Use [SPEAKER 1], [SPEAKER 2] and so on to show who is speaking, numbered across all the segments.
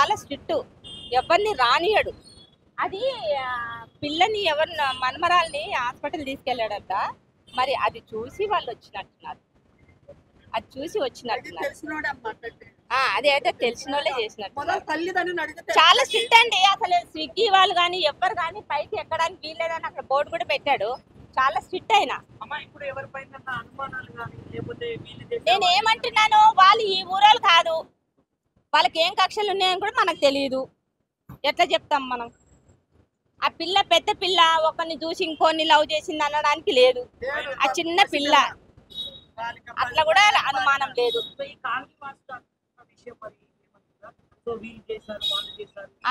[SPEAKER 1] చాలా స్ట్రిక్ట్, ఎవరిని రానియడు. అది పిల్లని ఎవరు మనమరాల్ని హాస్పిటల్ తీసుకెళ్ళాడట. మరి అది చూసి వాళ్ళు వచ్చినట్టున్నారు, అది చూసి వచ్చినట్టున్నారు. అది అయితే తెలిసిన వాళ్ళే చేసినట్టు. చాలా స్ట్రిక్ట్ అండి. అసలు స్విగ్గీ వాళ్ళు కానీ ఎవరు కానీ పైకి ఎక్కడానికి వీల్లేదని అక్కడ బోర్డు కూడా పెట్టాడు. చాలా స్ట్రిక్ట్ అయినా. నేను ఏమంటున్నాను, వాళ్ళు ఈ ఊరోళ్ళు కాదు, వాళ్ళకి ఏం కక్షలు ఉన్నాయని కూడా మనకు తెలియదు. ఎట్లా చెప్తాం మనం? ఆ పిల్ల పెద్ద పిల్ల, ఒకరిని చూసి ఇంకోని లవ్ చేసింది అనడానికి లేదు. ఆ చిన్న పిల్ల, అట్లా కూడా అనుమానం లేదు.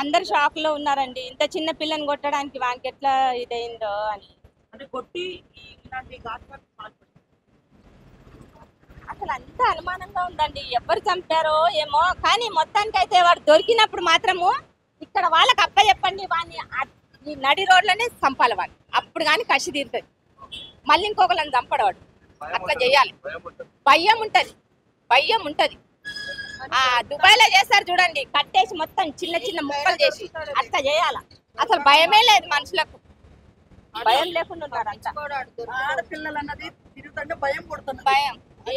[SPEAKER 1] అందరు షాక్ లో ఉన్నారండి. ఇంత చిన్న పిల్లని కొట్టడానికి వానికి ఎట్లా ఇదైందో అని. అసలు అంత అనుమానంగా ఉందండి. ఎవరు చంపారో ఏమో, కానీ మొత్తానికి అయితే వాడు దొరికినప్పుడు మాత్రము ఇక్కడ వాళ్ళకి అప్ప చెప్పండి, వాడిని ఈ నడి రోడ్లోనే చంపాలి వాడు. అప్పుడు కానీ కసి తీరుతుంది. మళ్ళీ ఇంకొకళ్ళని చంపడవాడు. అట్లా చేయాలి. భయం ఉంటది, భయం ఉంటది. దుబాయ్ లో చేస్తారు చూడండి, కట్టేసి మొత్తం చిన్న చిన్న ముక్కలు చేసి అట్లా చేయాల. అసలు భయమే లేదు మనుషులకు, భయం లేకుండా ఉన్నారు అంతా. భయం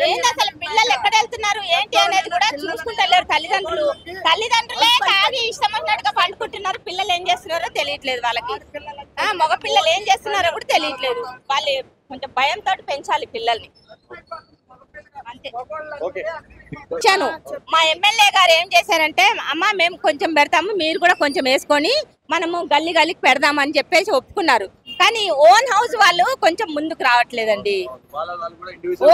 [SPEAKER 1] ఏంటి అసలు? పిల్లలు ఎక్కడ వెళ్తున్నారు ఏంటి అనేది కూడా చూసుకుంటలేరు తల్లిదండ్రులు. తల్లిదండ్రులే తాగి ఇష్టం వచ్చినట్టుగా పండుకుంటున్నారు. పిల్లలు ఏం చేస్తున్నారో తెలియట్లేదు వాళ్ళకి. మగ పిల్లలు ఏం చేస్తున్నారో కూడా తెలియట్లేదు. వాళ్ళు కొంచెం భయంతో పెంచాలి పిల్లల్ని, అంతే. వచ్చాను, మా ఎమ్మెల్యే గారు ఏం చేశారంటే, అమ్మ మేము కొంచెం పెడతాము, మీరు కూడా కొంచెం వేసుకొని మనము గల్లీ గల్లీకి పెడదామని చెప్పేసి ఒప్పుకున్నారు. కానీ ఓన్ హౌస్ వాళ్ళు కొంచెం ముందుకు రావట్లేదండి.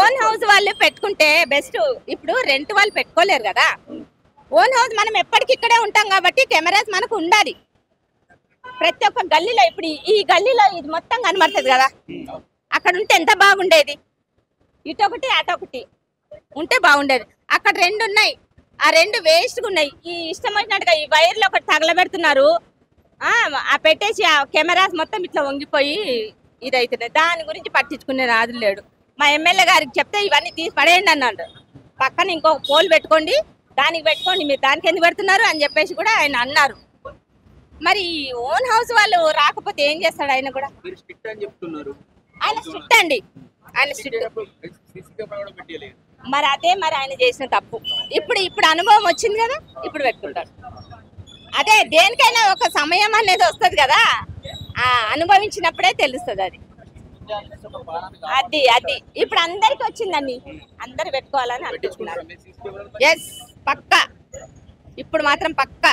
[SPEAKER 1] ఓన్ హౌస్ వాళ్ళు పెట్టుకుంటే బెస్ట్. ఇప్పుడు రెంట్ వాళ్ళు పెట్టుకోలేరు కదా. ఓన్ హౌస్ మనం ఎప్పటికిక్కడే ఉంటాం కాబట్టి కెమెరాస్ మనకు ఉండాలి ప్రతి ఒక్క గల్లీలో. ఇప్పుడు ఈ గల్లీలో ఇది మొత్తం కనబడుతుంది కదా, అక్కడ ఉంటే ఎంత బాగుండేది. ఇటొకటి అటొకటి ఉంటే బాగుండేది. అక్కడ రెండు ఉన్నాయి, ఆ రెండు వేస్ట్గా ఉన్నాయి. ఈ ఇష్టం వచ్చినట్టుగా ఈ వైర్లు ఒకటి తగలబెడుతున్నారు. ఆ పెట్టేసి ఆ కెమెరాస్ మొత్తం ఇట్లా వంగిపోయి ఇదవుతున్నాయి. దాని గురించి పట్టించుకునే రాదు లేడు. మా ఎమ్మెల్యే గారికి చెప్తే ఇవన్నీ తీసి పడేయండి అన్నాడు. పక్కన ఇంకొక పోల్ పెట్టుకోండి, దానికి పెట్టుకోండి, మీరు దానికి ఎందుకు పెడుతున్నారు అని చెప్పేసి కూడా ఆయన అన్నారు. మరి ఓన్ హౌస్ వాళ్ళు రాకపోతే ఏం చేస్తాడు ఆయన కూడా? ఆయన స్ట్రిక్ట్ అండి, ఆయన స్ట్రిక్ట్. మరి అదే మరి ఆయన చేసిన తప్పు. ఇప్పుడు అనుభవం వచ్చింది కదా, ఇప్పుడు పెట్టుకుంటాడు. అదే దేనికైనా ఒక సమయం అనేది వస్తుంది కదా, అనుభవించినప్పుడే తెలుస్తుంది అది. అది ఇప్పుడు అందరికి వచ్చిందండి, అందరు పెట్టుకోవాలని అనుకుంటున్నారు. ఎస్, పక్కా. ఇప్పుడు మాత్రం పక్కా.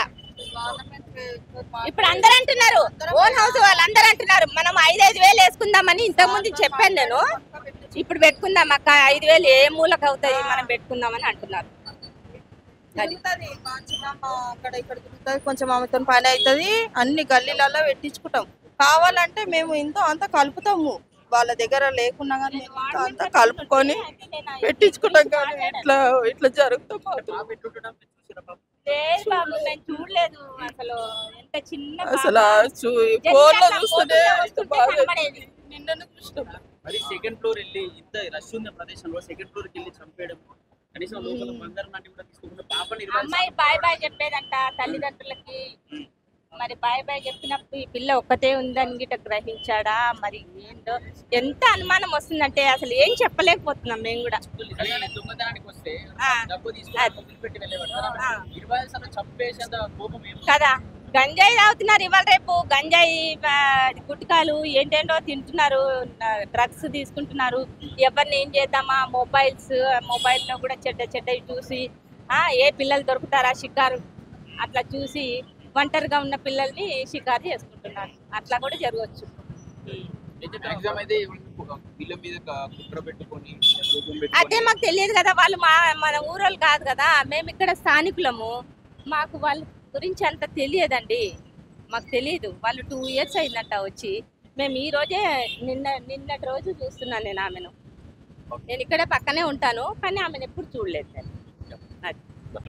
[SPEAKER 1] ఇప్పుడు అందరు అంటున్నారు, ఓన్ హౌస్ వాళ్ళు అందరు అంటున్నారు మనం 5,000 వేసుకుందామని. ఇంతకుముందు చెప్పాను నేను, ఇప్పుడు పెట్టుకుందాం అక్క, 5,000 ఏ మూలకు అవుతుంది, మనం పెట్టుకుందామని అంటున్నారు.
[SPEAKER 2] అక్కడ ఇక్కడ కొంచెం ఆమెతో పని అవుతుంది. అన్ని గల్లీలలో పెట్టించుకుంటాం. కావాలంటే మేము ఇంతో అంత కలుపుతాము, వాళ్ళ దగ్గర లేకున్నా కానీ అంతా కలుపుకొని పెట్టించుకుంటాం. కానీ ఇట్లా జరుగుతాం.
[SPEAKER 1] చూడలేదు అసలు, ఎంత చిన్న
[SPEAKER 2] అసలు ఫోన్లో చూస్తుంటే నిన్న చూస్తాం.
[SPEAKER 3] మరి సెకండ్ ఫ్లోర్ వెళ్ళి ఇంత రష్ ఉన్న ప్రదేశంలో సెకండ్ ఫ్లోర్కి వెళ్ళి చంపేయడం, కనీసం లోపల బంగారం లాంటివి కూడా తీసుకోకుండా పాపని
[SPEAKER 1] అమ్మాయి బాయ్ బాయ్ చెప్పేదంట తల్లిదండ్రులకి. మరి బాయ్ బాయ్ చెప్పినప్పుడు ఈ పిల్ల ఒక్కతే ఉందని గిట్ట గ్రహించాడా మరి ఏంటో. ఎంత అనుమానం వస్తుందంటే అసలు ఏం చెప్పలేకపోతున్నాం మేము కూడా.
[SPEAKER 3] దొంగతనానికి వస్తే డబ్బు తీసుకొని చంపేసేంత కోపం
[SPEAKER 1] కదా. గంజాయి తాగుతున్నారు ఇవాళ రేపు, గంజాయి గుట్కాలు ఏంటేంటో తింటున్నారు, డ్రగ్స్ తీసుకుంటున్నారు. ఎవరిని ఏం చేద్దామా, మొబైల్లో కూడా చెడ్డవి చూసి ఏ పిల్లలు దొరుకుతారా షికారు అట్లా చూసి ఒంటరిగా ఉన్న పిల్లల్ని షికారు చేసుకుంటున్నారు. అట్లా కూడా జరగవచ్చు. అదే మాకు తెలియదు కదా, వాళ్ళు మన ఊరోళ్ళు కాదు కదా, మేము ఇక్కడ స్థానికులము. మాకు వాళ్ళ గురించి అంత తెలియదండి, మాకు తెలియదు. వాళ్ళు 2 years అయిందంట వచ్చి. మేము ఈ రోజే నిన్నటి రోజు చూస్తున్నాను నేను ఆమెను. నేను ఇక్కడ పక్కనే ఉంటాను, కానీ ఆమెను ఎప్పుడు చూడలేదు.